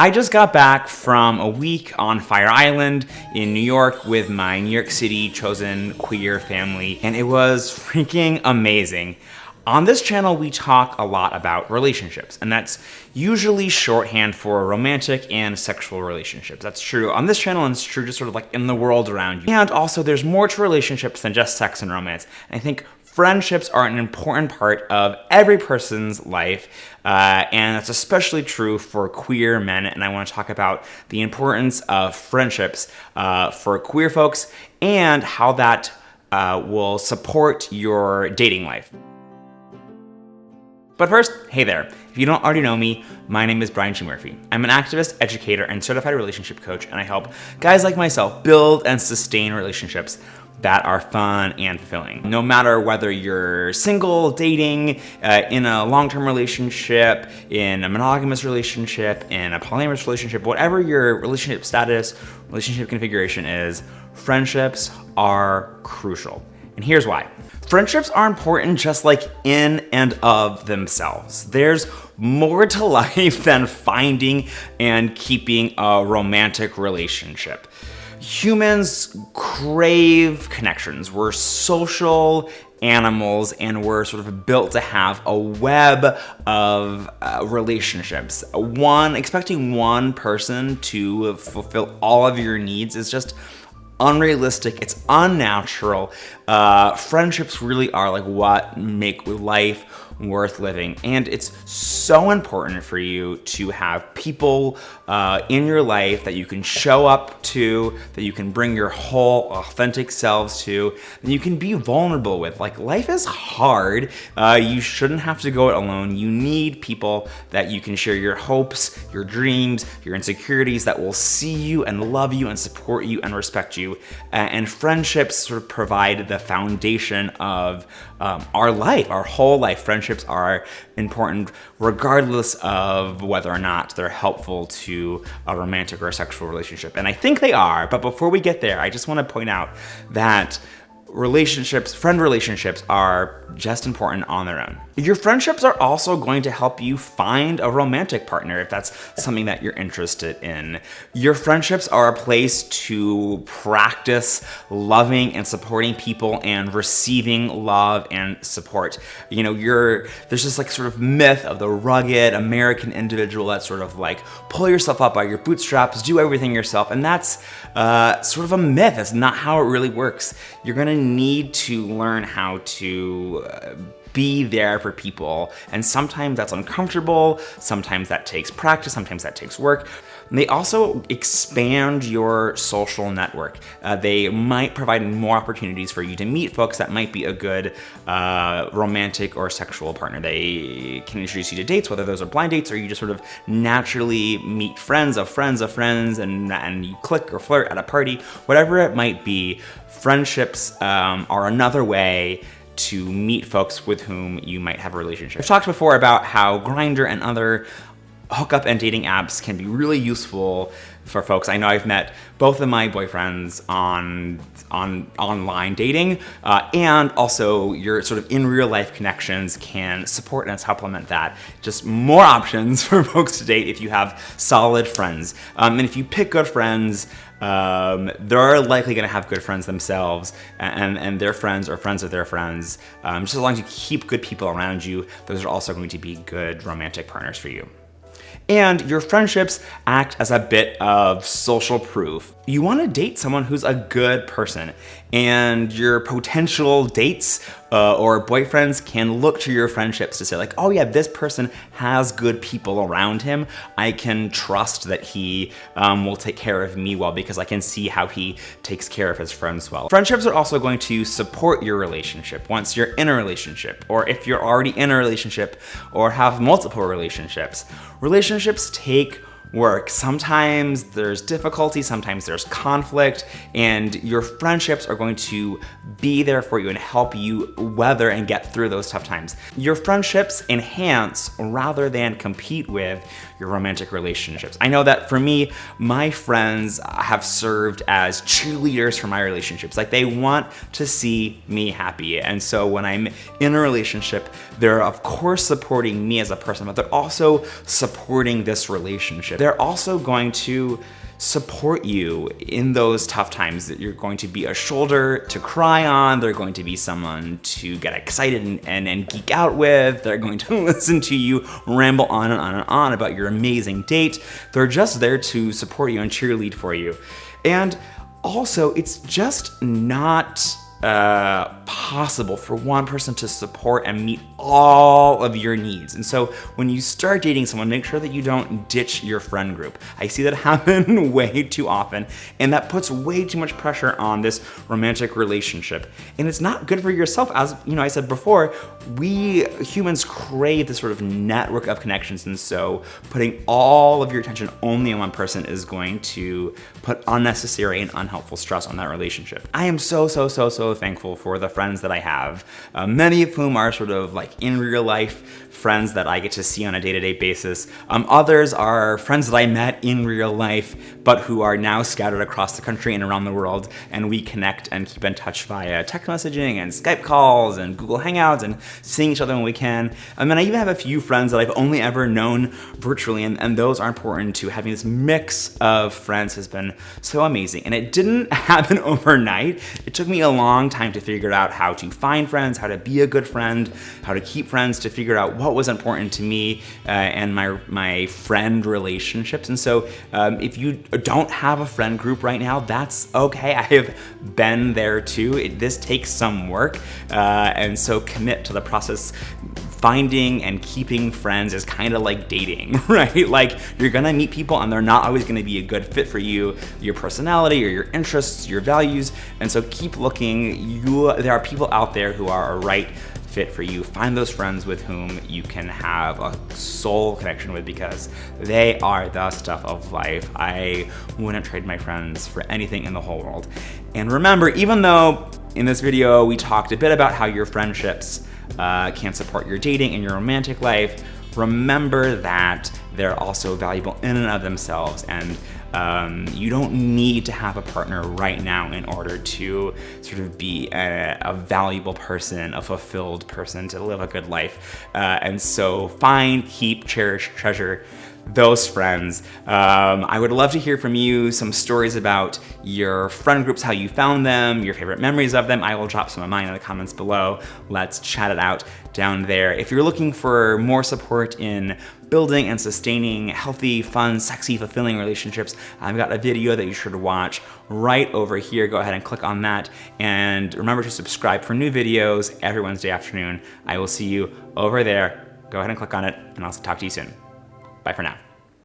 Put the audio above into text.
I just got back from a week on Fire Island in New York with my New York City chosen queer family, and it was freaking amazing. On this channel, we talk a lot about relationships, and that's usually shorthand for romantic and sexual relationships. That's true on this channel, and it's true just sort of like in the world around you. And also, there's more to relationships than just sex and romance. And I think friendships are an important part of every person's life, and that's especially true for queer men. And I want to talk about the importance of friendships for queer folks and how that will support your dating life. But first, hey there. If you don't already know me, my name is Brian G. Murphy. I'm an activist, educator, and certified relationship coach, and I help guys like myself build and sustain relationships that are fun and fulfilling. No matter whether you're single, dating, in a long-term relationship, in a monogamous relationship, in a polyamorous relationship, whatever your relationship status, relationship configuration is, friendships are crucial. And here's why. Friendships are important just like in and of themselves. There's more to life than finding and keeping a romantic relationship. Humans crave connections. We're social animals, and we're sort of built to have a web of relationships. Expecting one person to fulfill all of your needs is just unrealistic. It's unnatural. Friendships really are like what make life worth living, and it's so important for you to have people in your life that you can show up to, that you can bring your whole authentic selves to, that you can be vulnerable with. Like, life is hard. You shouldn't have to go it alone. You need people that you can share your hopes, your dreams, your insecurities, that will see you and love you and support you and respect you. And friendships sort of provide the foundation of our life, our whole life. Friendships are important regardless of whether or not they're helpful to a romantic or a sexual relationship. And I think they are, but before we get there, I just want to point out that friend relationships are just important on their own. Your friendships are also going to help you find a romantic partner if that's something that you're interested in. Your friendships are a place to practice loving and supporting people and receiving love and support. You know, there's this like sort of myth of the rugged American individual that's sort of like pull yourself up by your bootstraps, do everything yourself, and that's sort of a myth. That's not how it really works. You're gonna need to learn how to be there for people, and sometimes that's uncomfortable, sometimes that takes practice, sometimes that takes work. And they also expand your social network. They might provide more opportunities for you to meet folks that might be a good romantic or sexual partner. They can introduce you to dates, whether those are blind dates or you just sort of naturally meet friends of friends of friends, and you click or flirt at a party. Whatever it might be, friendships are another way to meet folks with whom you might have a relationship. I've talked before about how Grindr and other hookup and dating apps can be really useful for folks. I know I've met both of my boyfriends on online dating, and also your sort of in real life connections can support and supplement that. Just more options for folks to date if you have solid friends. And if you pick good friends, they're likely going to have good friends themselves, and their friends or friends of their friends. Just as long as you keep good people around you, those are also going to be good romantic partners for you. And your friendships act as a bit of social proof. You want to date someone who's a good person, and your potential dates or boyfriends can look to your friendships to say like, oh yeah, this person has good people around him. I can trust that he will take care of me well because I can see how he takes care of his friends well. Friendships are also going to support your relationship once you're in a relationship, or if you're already in a relationship or have multiple relationships. Relationships take work. Sometimes there's difficulty, sometimes there's conflict, and your friendships are going to be there for you and help you weather and get through those tough times. Your friendships enhance rather than compete with your romantic relationships. I know that for me, my friends have served as cheerleaders for my relationships. Like, they want to see me happy. And so when I'm in a relationship, they're of course supporting me as a person, but they're also supporting this relationship. They're also going to support you in those tough times. That you're going to be a shoulder to cry on. They're going to be someone to get excited and geek out with. They're going to listen to you ramble on and on and on about your amazing date. They're just there to support you and cheerlead for you. And also, it's just not possible for one person to support and meet all of your needs. And so when you start dating someone, make sure that you don't ditch your friend group. I see that happen way too often, and that puts way too much pressure on this romantic relationship. And it's not good for yourself. As you know, I said before, we humans crave this sort of network of connections, and so putting all of your attention only on one person is going to put unnecessary and unhelpful stress on that relationship. I am so thankful for the friends that I have, many of whom are sort of like in real life friends that I get to see on a day-to-day basis. Others are friends that I met in real life, but who are now scattered across the country and around the world, and we connect and keep in touch via text messaging and Skype calls and Google Hangouts and seeing each other when we can. And I even have a few friends that I've only ever known virtually, and those are important too. Having this mix of friends has been so amazing, and it didn't happen overnight. It took me a long time to figure out how to find friends, how to be a good friend, how to keep friends, to figure out what was important to me and my friend relationships. And so if you don't have a friend group right now, that's okay. I have been there too. This takes some work, and so commit to the process. Finding and keeping friends is kind of like dating, right? Like, you're gonna meet people and they're not always gonna be a good fit for you, your personality or your interests, your values. And so keep looking. There are people out there who are a right fit for you. Find those friends with whom you can have a soul connection with, because they are the stuff of life. I wouldn't trade my friends for anything in the whole world. And remember, even though in this video we talked a bit about how your friendships can support your dating and your romantic life, remember that they're also valuable in and of themselves, and you don't need to have a partner right now in order to sort of be a valuable person, a fulfilled person, to live a good life. And so find, keep, cherish, treasure those friends. I would love to hear from you some stories about your friend groups, how you found them, your favorite memories of them. I will drop some of mine in the comments below. Let's chat it out down there. If you're looking for more support in building and sustaining healthy, fun, sexy, fulfilling relationships, I've got a video that you should watch right over here. Go ahead and click on that, and remember to subscribe for new videos every Wednesday afternoon. I will see you over there. Go ahead and click on it, and I'll talk to you soon. Bye for now.